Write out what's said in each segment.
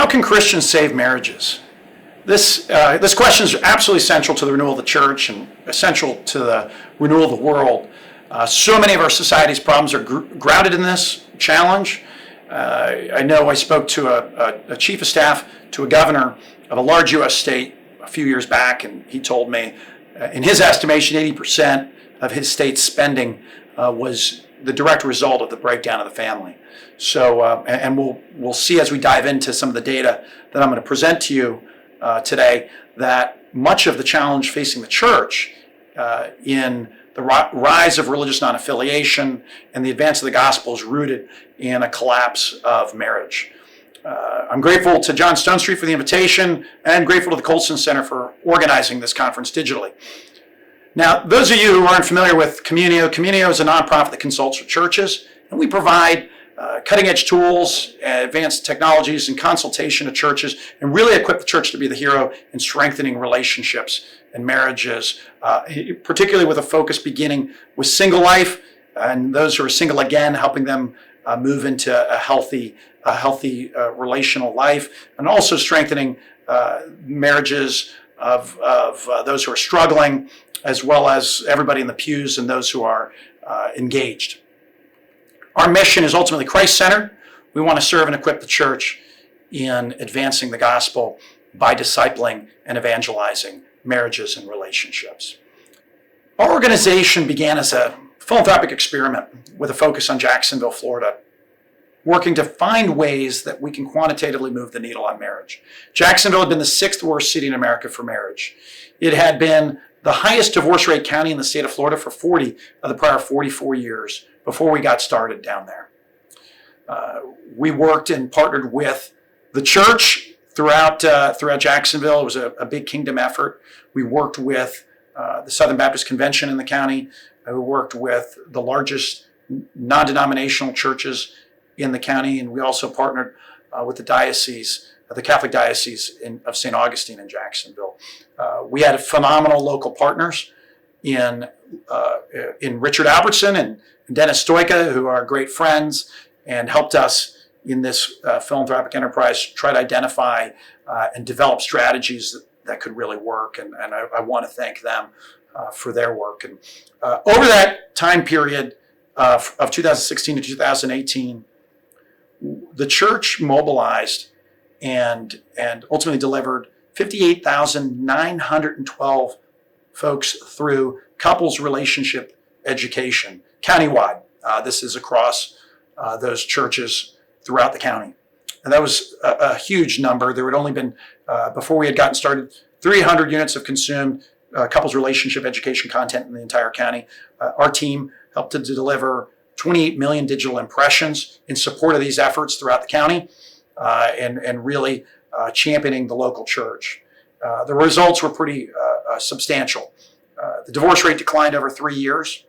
How can Christians save marriages? This question is absolutely central to the renewal of the church and essential to the renewal of the world. So many of our society's problems are grounded in this challenge. I know I spoke to a chief of staff to a governor of a large U.S. state a few years back, and he told me, in his estimation, 80% of his state's spending was the direct result of the breakdown of the family. So, and we'll see as we dive into some of the data that I'm going to present to you today, that much of the challenge facing the church in the rise of religious non-affiliation and the advance of the gospel is rooted in a collapse of marriage. I'm grateful to John Stonestreet for the invitation, and grateful to the Colson Center for organizing this conference digitally. Now, those of you who aren't familiar with Communio is a nonprofit that consults with churches, and we provide cutting-edge tools, advanced technologies, and consultation to churches, and really equip the church to be the hero in strengthening relationships and marriages, particularly with a focus beginning with single life, and those who are single again, helping them move into a healthy relational life, and also strengthening marriages of those who are struggling, as well as everybody in the pews and those who are engaged. Our mission is ultimately Christ-centered. We want to serve and equip the church in advancing the gospel by discipling and evangelizing marriages and relationships. Our organization began as a philanthropic experiment with a focus on Jacksonville, Florida, working to find ways that we can quantitatively move the needle on marriage. Jacksonville had been the 6th worst city in America for marriage. It had been the highest divorce rate county in the state of Florida for 40 of the prior 44 years before we got started down there. We worked and partnered with the church throughout Jacksonville. It was a big kingdom effort. We worked with the Southern Baptist Convention in the county. We worked with the largest non-denominational churches in the county, and we also partnered with the diocese, the Catholic Diocese of St. Augustine in Jacksonville. We had phenomenal local partners in Richard Albertson and Dennis Stoika, who are great friends, and helped us in this philanthropic enterprise try to identify and develop strategies that could really work. And I want to thank them for their work. And over that time period of 2016 to 2018, the church mobilized and ultimately delivered 58,912 folks through couples relationship education countywide. This is across those churches throughout the county. And that was a huge number. There had only been, before we had gotten started, 300 units of consumed couples relationship education content in the entire county. Our team helped to deliver 28 million digital impressions in support of these efforts throughout the county, and really championing the local church. The results were pretty substantial. The divorce rate declined over 3 years.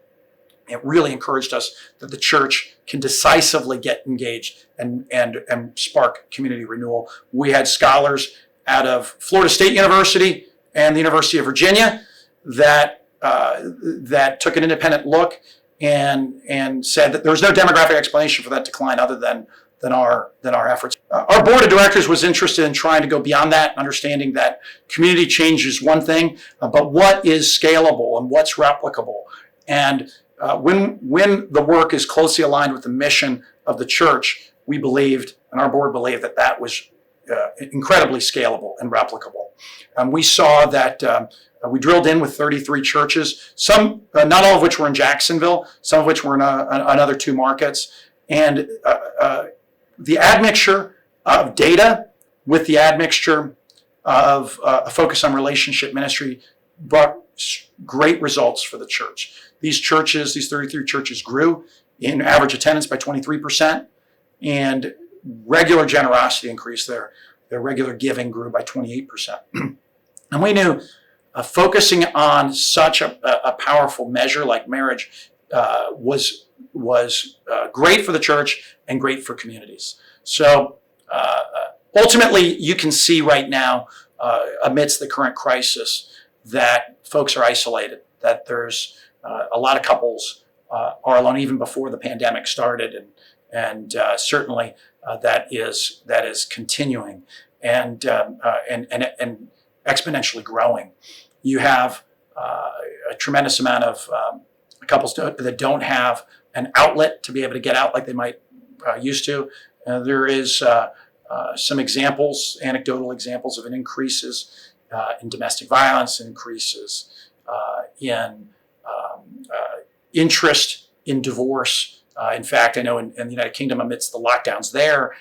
It really encouraged us that the church can decisively get engaged and spark community renewal. We had scholars out of Florida State University and the University of Virginia that took an independent look and said that there was no demographic explanation for that decline other than our efforts. Our board of directors was interested in trying to go beyond that, understanding that community change is one thing, but what is scalable and what's replicable? And when the work is closely aligned with the mission of the church, we believed, and our board believed, that was incredibly scalable and replicable. We saw that we drilled in with 33 churches, some, not all of which were in Jacksonville, some of which were in another 2 markets. And the admixture of data with the admixture of a focus on relationship ministry brought great results for the church. These 33 churches grew in average attendance by 23%, and regular generosity increased. Their regular giving grew by 28%. And we knew focusing on such a powerful measure like marriage was great for the church and great for communities. So ultimately, you can see right now, amidst the current crisis, that folks are isolated, that there's a lot of couples are alone even before the pandemic started, and certainly that is continuing and exponentially growing. You have a tremendous amount of couples that don't have an outlet to be able to get out like they might used to. There is some examples, anecdotal examples of an increases in domestic violence, increases in interest in divorce. In fact, I know in the United Kingdom, amidst the lockdowns there,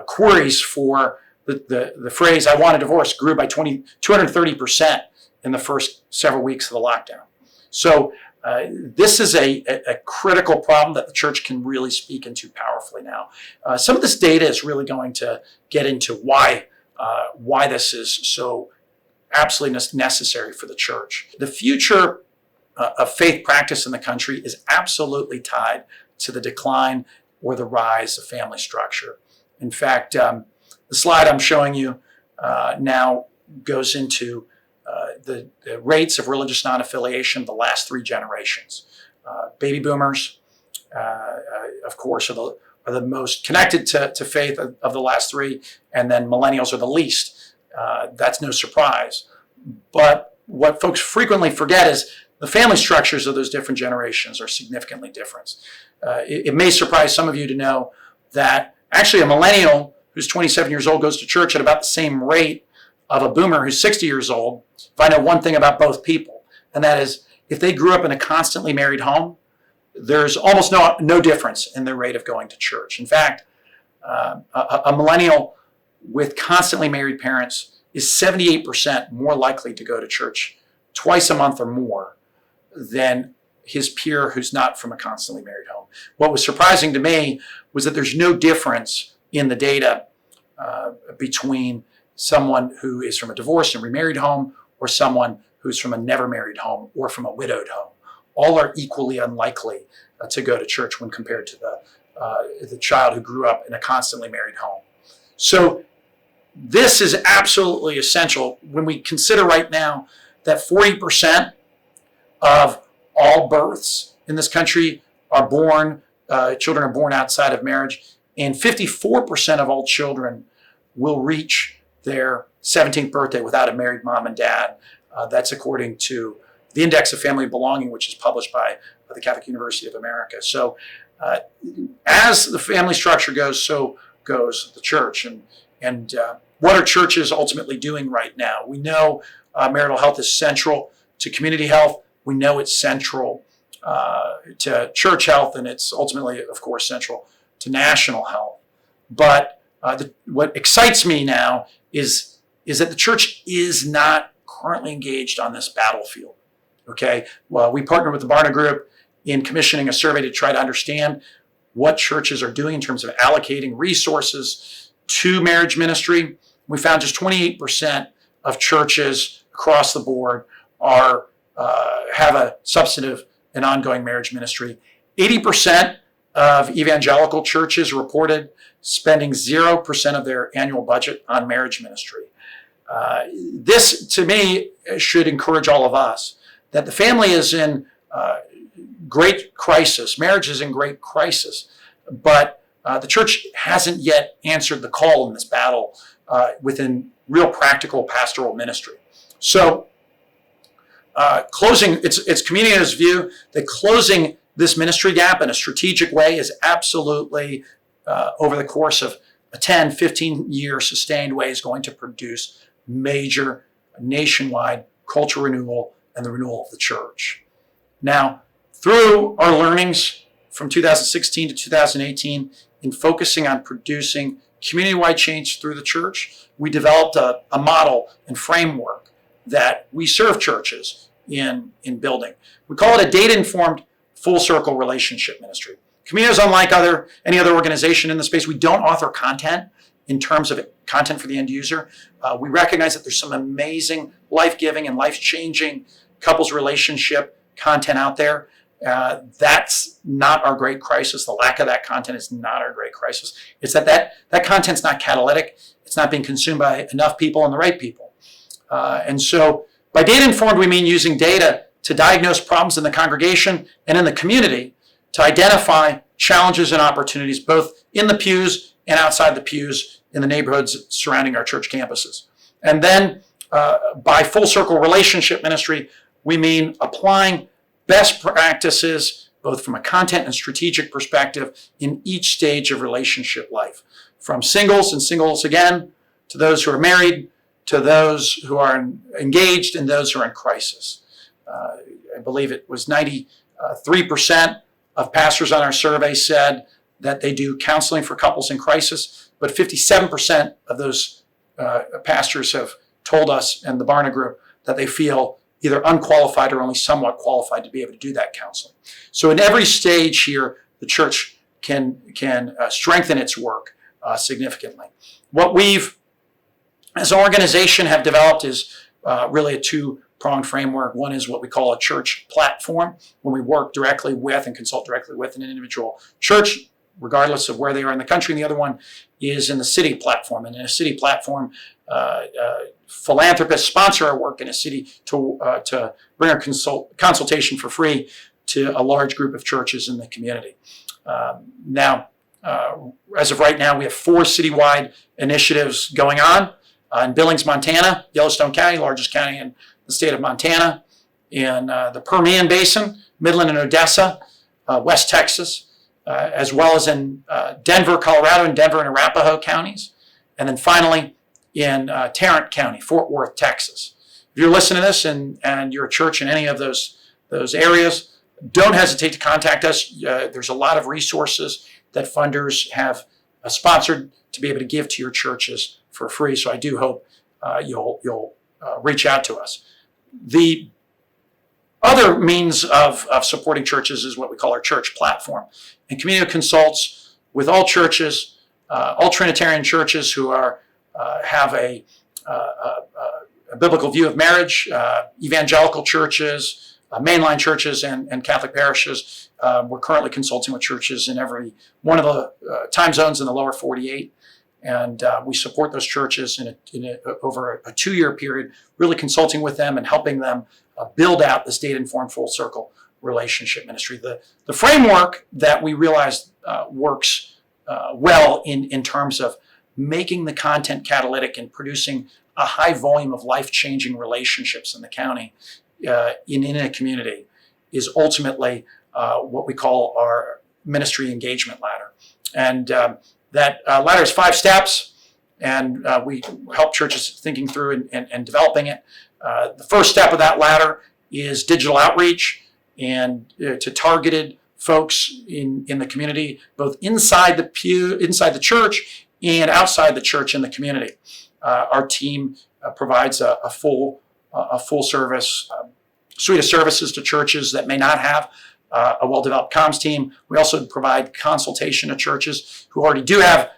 queries for the phrase "I want a divorce" grew by 230% in the first several weeks of the lockdown. So this is a critical problem that the church can really speak into powerfully now. Some of this data is really going to get into why this is so absolutely necessary for the church. The future of faith practice in the country is absolutely tied to the decline or the rise of family structure. In fact, the slide I'm showing you now goes into the rates of religious non-affiliation the last three generations. Baby boomers, of course, are the most connected to faith of the last three, and then millennials are the least. That's no surprise. But what folks frequently forget is the family structures of those different generations are significantly different. It may surprise some of you to know that actually a millennial who's 27 years old goes to church at about the same rate of a boomer who's 60 years old. If I know one thing about both people, and that is if they grew up in a constantly married home, there's almost no difference in their rate of going to church. In fact, a millennial with constantly married parents is 78% more likely to go to church twice a month or more than his peer who's not from a constantly married home. What was surprising to me was that there's no difference in the data between someone who is from a divorced and remarried home or someone who's from a never married home or from a widowed home. All are equally unlikely to go to church when compared to the child who grew up in a constantly married home. So this is absolutely essential when we consider right now that 40% of all births in this country are born, children are born outside of marriage, and 54% of all children will reach their 17th birthday without a married mom and dad. That's according to the Index of Family Belonging, which is published by the Catholic University of America. So as the family structure goes, so goes the church. And what are churches ultimately doing right now? We know marital health is central to community health. We know it's central to church health, and it's ultimately, of course, central to national health. But what excites me now is that the church is not currently engaged on this battlefield. Okay, well, we partnered with the Barna Group in commissioning a survey to try to understand what churches are doing in terms of allocating resources to marriage ministry. We found just 28% of churches across the board have a substantive and ongoing marriage ministry. 80% of evangelical churches reported spending 0% of their annual budget on marriage ministry. This, to me, should encourage all of us that the family is in great crisis. Marriage is in great crisis. But the church hasn't yet answered the call in this battle within real practical pastoral ministry. So closing, it's Communion's view that closing this ministry gap in a strategic way is absolutely, over the course of a 10, 15-year sustained way, is going to produce major nationwide cultural renewal and the renewal of the church. Now, through our learnings from 2016 to 2018, in focusing on producing community-wide change through the church, we developed a model and framework that we serve churches in building. We call it a data-informed full-circle relationship ministry. Community is unlike any other organization in the space. We don't author content in terms of content for the end user. We recognize that there's some amazing, life-giving, and life-changing couples relationship content out there. That's not our great crisis. The lack of that content is not our great crisis. It's that content's not catalytic. It's not being consumed by enough people and the right people. And so by data-informed, we mean using data to diagnose problems in the congregation and in the community to identify challenges and opportunities both in the pews and outside the pews in the neighborhoods surrounding our church campuses. And then by full circle relationship ministry, we mean applying best practices, both from a content and strategic perspective, in each stage of relationship life. From singles and singles again, to those who are married, to those who are engaged, and those who are in crisis. I believe it was 93% of pastors on our survey said that they do counseling for couples in crisis, but 57% of those pastors have told us and the Barna Group that they feel either unqualified or only somewhat qualified to be able to do that counseling. So in every stage here, the church can strengthen its work significantly. What we've, as an organization, have developed is really a two-pronged framework. One is what we call a church platform, when we work directly with and consult directly with an individual church, regardless of where they are in the country. And the other one is in the city platform. And in a city platform, philanthropists sponsor our work in a city to bring our consultation for free to a large group of churches in the community. Now, as of right now, we have 4 citywide initiatives going on in Billings, Montana, Yellowstone County, largest county in the state of Montana, in the Permian Basin, Midland and Odessa, West Texas, as well as in Denver, Colorado, and Denver and Arapahoe counties. And then finally, in Tarrant County, Fort Worth, Texas. If you're listening to this and you're a church in any of those areas, don't hesitate to contact us. There's a lot of resources that funders have sponsored to be able to give to your churches for free. So I do hope you'll reach out to us. The other means of supporting churches is what we call our church platform. And Community consults with all churches, all Trinitarian churches who have a biblical view of marriage, evangelical churches, mainline churches, and Catholic parishes. We're currently consulting with churches in every one of the time zones in the lower 48. And we support those churches over a 2-year period, really consulting with them and helping them build out this data-informed full circle relationship ministry. The framework that we realized works well in terms of making the content catalytic and producing a high volume of life-changing relationships in the county, in a community, is ultimately what we call our ministry engagement ladder. And that ladder is 5 steps, and we help churches thinking through and developing it. The first step of that ladder is digital outreach and to targeted folks in the community, both inside the church and outside the church in the community. Our team provides a full service suite of services to churches that may not have a well-developed comms team. We also provide consultation to churches who already do have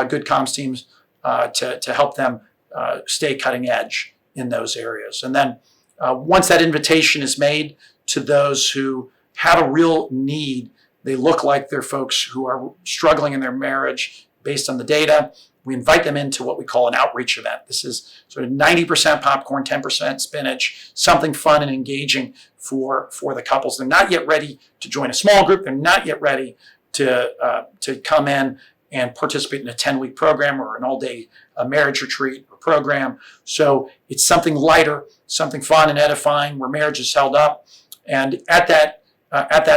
good comms teams to help them stay cutting edge in those areas. And then once that invitation is made to those who have a real need, they look like they're folks who are struggling in their marriage based on the data, we invite them into what we call an outreach event. This is sort of 90% popcorn, 10% spinach, something fun and engaging for the couples. They're not yet ready to join a small group. They're not yet ready to come in and participate in a 10-week program or an all-day marriage retreat or program. So it's something lighter, something fun and edifying where marriage is held up. And at that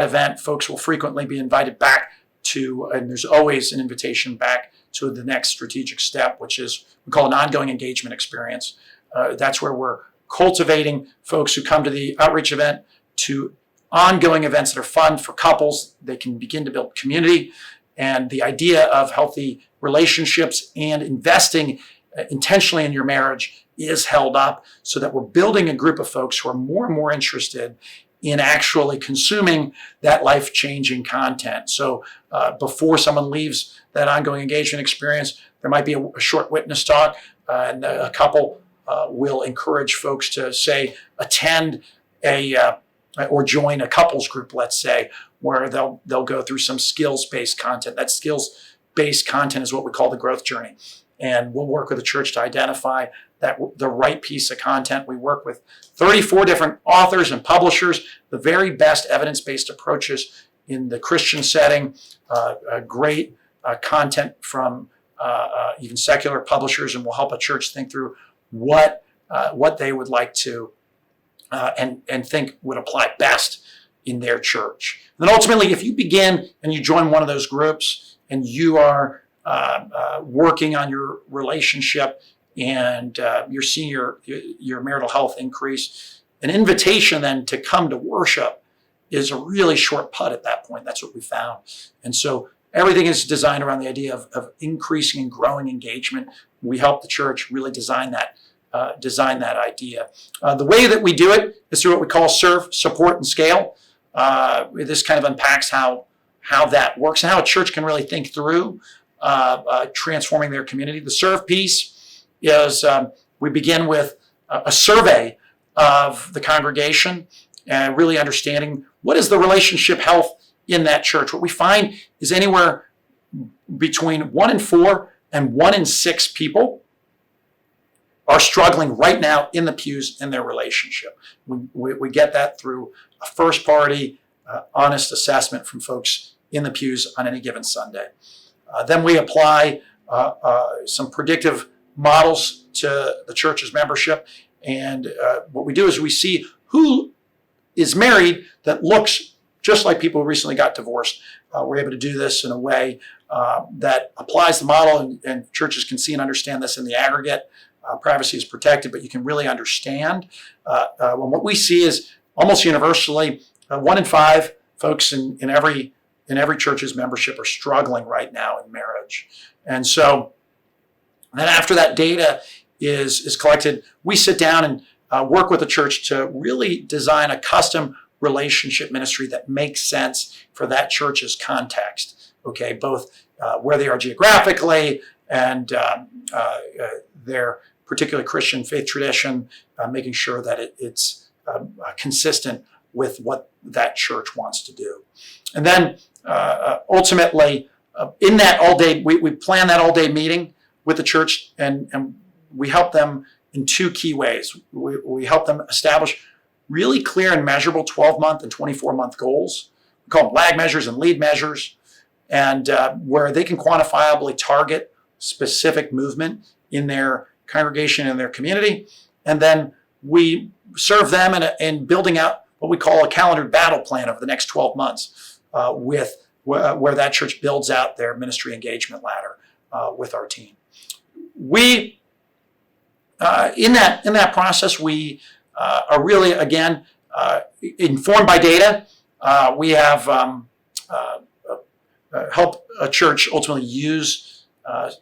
event, folks will frequently be invited back to, and there's always an invitation back to the next strategic step, which is we call an ongoing engagement experience. That's where we're cultivating folks who come to the outreach event to ongoing events that are fun for couples. They can begin to build community. And the idea of healthy relationships and investing intentionally in your marriage is held up so that we're building a group of folks who are more and more interested in actually consuming that life-changing content. So before someone leaves that ongoing engagement experience, there might be a short witness talk, and a couple will encourage folks to, say, attend or join a couples group, let's say, where they'll go through some skills-based content. That skills-based content is what we call the growth journey. And we'll work with the church to identify the right piece of content. We work with 34 different authors and publishers, the very best evidence-based approaches in the Christian setting, great content from even secular publishers, and will help a church think through what they would like to and think would apply best in their church. And then ultimately, if you begin and you join one of those groups and you are working on your relationship and you're seeing your marital health increase, an invitation then to come to worship is a really short putt at that point. That's what we found. And so everything is designed around the idea of increasing and growing engagement. We help the church really design that idea. The way that we do it is through what we call serve, support, and scale. This kind of unpacks how that works and how a church can really think through transforming their community. The serve piece is we begin with a survey of the congregation and really understanding what is the relationship health in that church. What we find is anywhere between 1 in 4 and 1 in 6 people are struggling right now in the pews in their relationship. We get that through a first party, honest assessment from folks in the pews on any given Sunday. Then we apply some predictive models to the church's membership. And what we do is we see who is married that looks just like people who recently got divorced. We're able to do this in a way that applies the model, and churches can see and understand this in the aggregate. Privacy is protected, but you can really understand. What we see is almost universally 1 in 5 folks in every church's membership are struggling right now in marriage. And so then after that data is collected, we sit down and work with the church to really design a custom relationship ministry that makes sense for that church's context. Okay, both where they are geographically and their particular Christian faith tradition, making sure that it's consistent with what that church wants to do. And then ultimately, in that all-day, we plan that all-day meeting with the church, and we help them in 2 key ways. We help them establish really clear and measurable 12-month and 24-month goals. We call them lag measures and lead measures, and where they can quantifiably target specific movement in their congregation and their community. And then we serve them in building out what we call a calendared battle plan over the next 12 months where that church builds out their ministry engagement ladder with our team. We, in that process, we are really, again, informed by data. We have helped a church ultimately use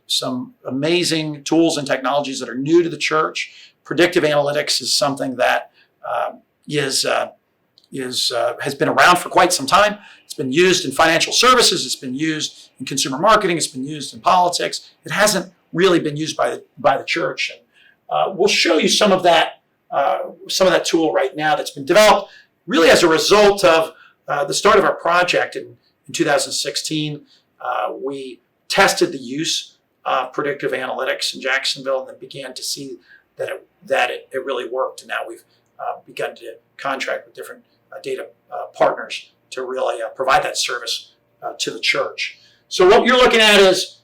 some amazing tools and technologies that are new to the church. Predictive analytics is something that has been around for quite some time. It's been used in financial services. It's been used in consumer marketing. It's been used in politics. It hasn't really been used by the church. And we'll show you some of that tool right now that's been developed really as a result of the start of our project in 2016. We tested the use of predictive analytics in Jacksonville and then began to see that it really worked. And now we've begun to contract with different data partners to really provide that service to the church. So what you're looking at is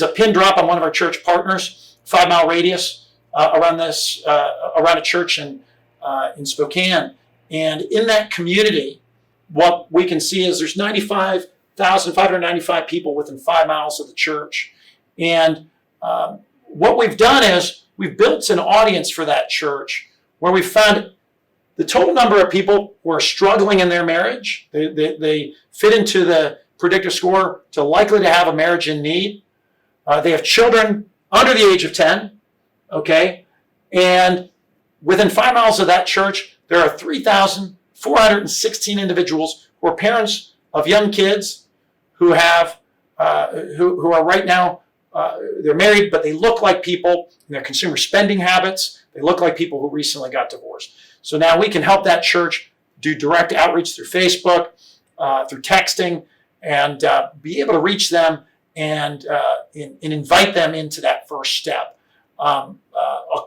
a pin drop on one of our church partners, 5-mile radius around a church in Spokane. And in that community, what we can see is there's 95,595 people within 5 miles of the church. And what we've done is we've built an audience for that church where we found the total number of people who are struggling in their marriage. They fit into the predictive score to likely to have a marriage in need. They have children under the age of 10, okay? And within 5 miles of that church, there are 3,416 individuals who are parents of young kids who have who are right now, they're married, but they look like people in their consumer spending habits. They look like people who recently got divorced. So now we can help that church do direct outreach through Facebook, through texting, and be able to reach them and invite them into that first step. I'll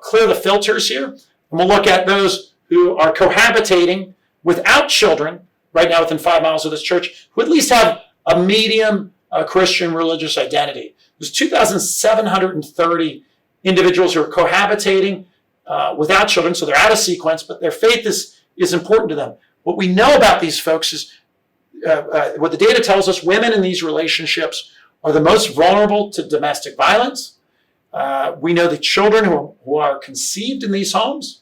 clear the filters here, and we'll look at those who are cohabitating without children right now within 5 miles of this church, who at least have a medium Christian religious identity. There's 2,730 individuals who are cohabitating without children, so they're out of sequence, but their faith is important to them. What we know about these folks is, what the data tells us, women in these relationships are the most vulnerable to domestic violence. We know that children who are conceived in these homes,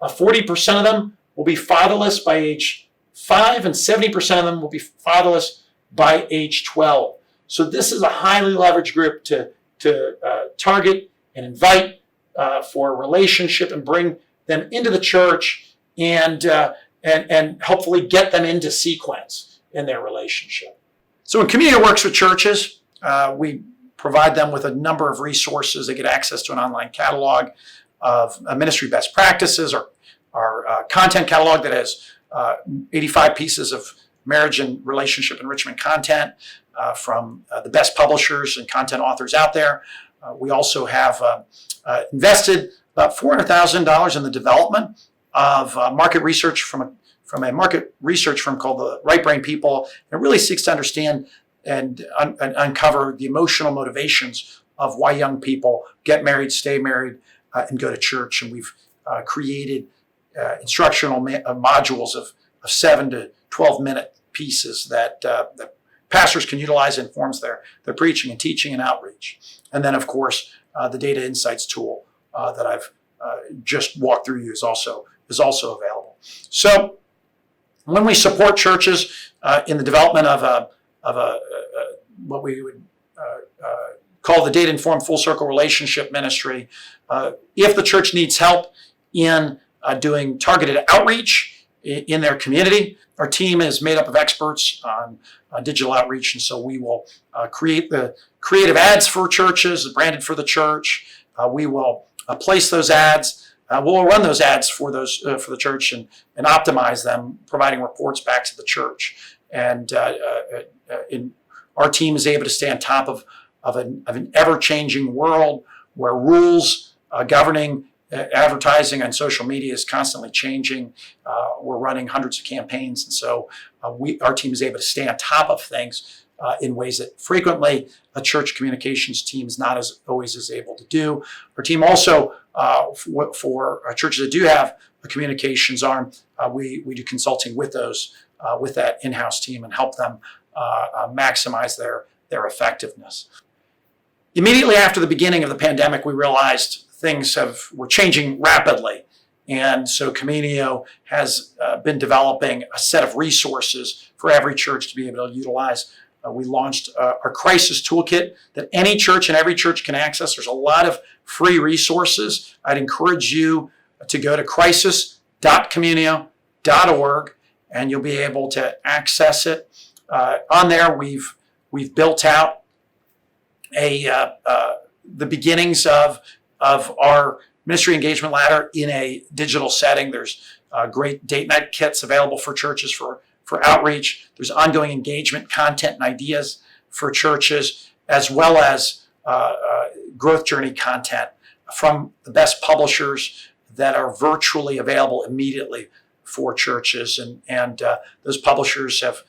40% of them will be fatherless by age 5, and 70% of them will be fatherless by age 12. So this is a highly leveraged group to target and invite for a relationship and bring them into the church and hopefully get them into sequence in their relationship. So when Communio works with churches, we provide them with a number of resources. They get access to an online catalog of ministry best practices, or our content catalog that has 85 pieces of marriage and relationship enrichment content from the best publishers and content authors out there. We also have invested about $400,000 in the development of market research from a market research firm called the Right Brain People. It really seeks to understand and uncover the emotional motivations of why young people get married, stay married, and go to church. And we've created instructional modules of 7 to 12-minute pieces that pastors can utilize. Informs their preaching and teaching and outreach. And then, of course, the data insights tool that I've just walked through you is also available. So when we support churches in the development of what we would call the data-informed full circle relationship ministry, if the church needs help in doing targeted outreach in their community, our team is made up of experts on digital outreach, and so we will create the creative ads for churches, branded for the church. We will place those ads. We'll run those ads for the church and optimize them, providing reports back to the church. And our team is able to stay on top of an ever-changing world where rules governing advertising on social media is constantly changing. We're running hundreds of campaigns, and so our team is able to stay on top of things in ways that frequently a church communications team is not always as able to do. Our team also, for churches that do have a communications arm, we do consulting with that in-house team and help them maximize their effectiveness. Immediately after the beginning of the pandemic, we realized things were changing rapidly. And so Communio has been developing a set of resources for every church to be able to utilize. We launched our crisis toolkit that any church and every church can access. There's a lot of free resources. I'd encourage you to go to crisis.communio.org and you'll be able to access it. On there, we've built out the beginnings of our ministry engagement ladder in a digital setting. There's great date night kits available for churches for outreach. There's ongoing engagement content and ideas for churches, as well as growth journey content from the best publishers that are virtually available immediately for churches. And those publishers have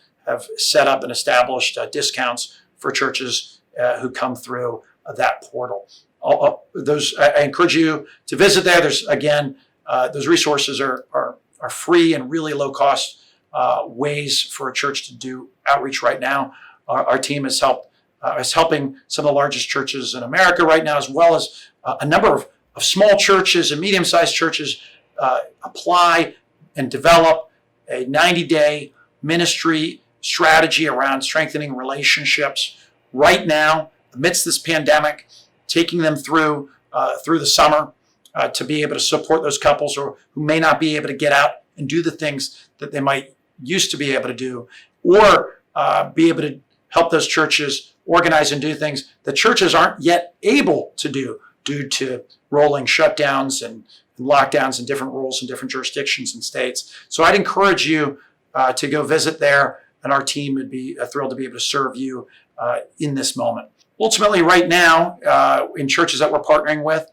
set up and established discounts for churches who come through that portal. I encourage you to visit there. There's, again, those resources are free and really low cost ways for a church to do outreach right now. Our team is helping some of the largest churches in America right now, as well as a number of small churches and medium-sized churches apply and develop a 90-day ministry strategy around strengthening relationships right now amidst this pandemic, taking them through the summer to be able to support those couples who may not be able to get out and do the things that they might used to be able to do, or be able to help those churches organize and do things that churches aren't yet able to do due to rolling shutdowns and lockdowns and different rules in different jurisdictions and states. So I'd encourage you to go visit there, and our team would be thrilled to be able to serve you in this moment. Ultimately, right now, in churches that we're partnering with,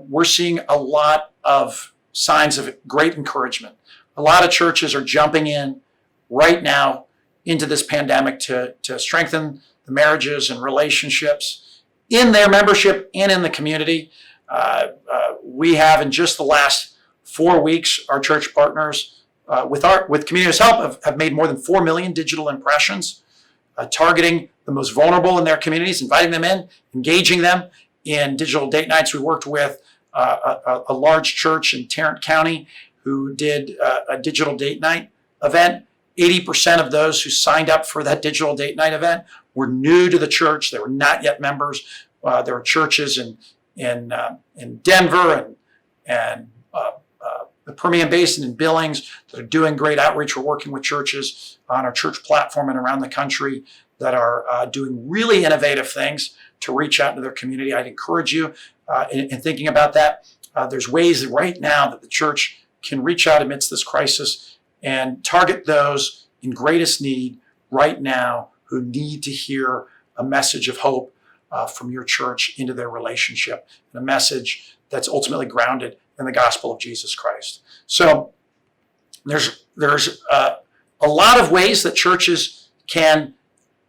we're seeing a lot of signs of great encouragement. A lot of churches are jumping in right now into this pandemic to strengthen the marriages and relationships in their membership and in the community. We have, in just the last 4 weeks, our church partners, with Communio's help, have made more than 4 million digital impressions, targeting the most vulnerable in their communities, inviting them in, engaging them in digital date nights. We worked with a large church in Tarrant County who did a digital date night event. 80% of those who signed up for that digital date night event were new to the church. They were not yet members. There were churches in Denver and the Permian Basin and Billings that are doing great outreach. We're working with churches on our church platform and around the country that are doing really innovative things to reach out to their community. I'd encourage you in thinking about that. There's ways right now that the church can reach out amidst this crisis and target those in greatest need right now who need to hear a message of hope from your church into their relationship, and a message that's ultimately grounded in the gospel of Jesus Christ. So there's a lot of ways that churches can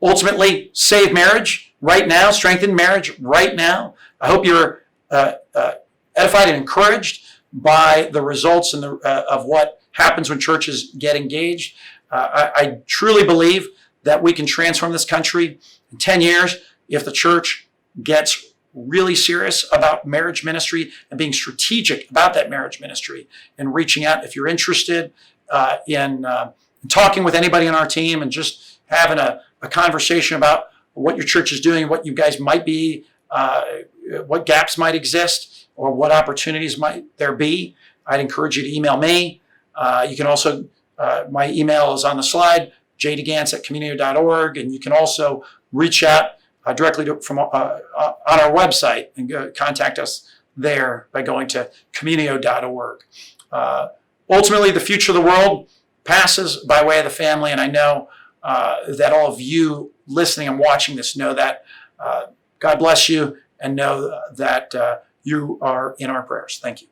ultimately save marriage right now, strengthen marriage right now. I hope you're edified and encouraged by the results and of what happens when churches get engaged. I truly believe that we can transform this country in 10 years if the church gets really serious about marriage ministry and being strategic about that marriage ministry and reaching out. If you're interested in talking with anybody on our team and just having a conversation about what your church is doing, what you guys might be, what gaps might exist, or what opportunities might there be, I'd encourage you to email me. You can also, my email is on the slide, jdegance@communio.org, and you can also reach out directly from on our website and contact us there by going to communio.org. Ultimately, the future of the world passes by way of the family, and I know that all of you listening and watching this know that. God bless you, and know that you are in our prayers. Thank you.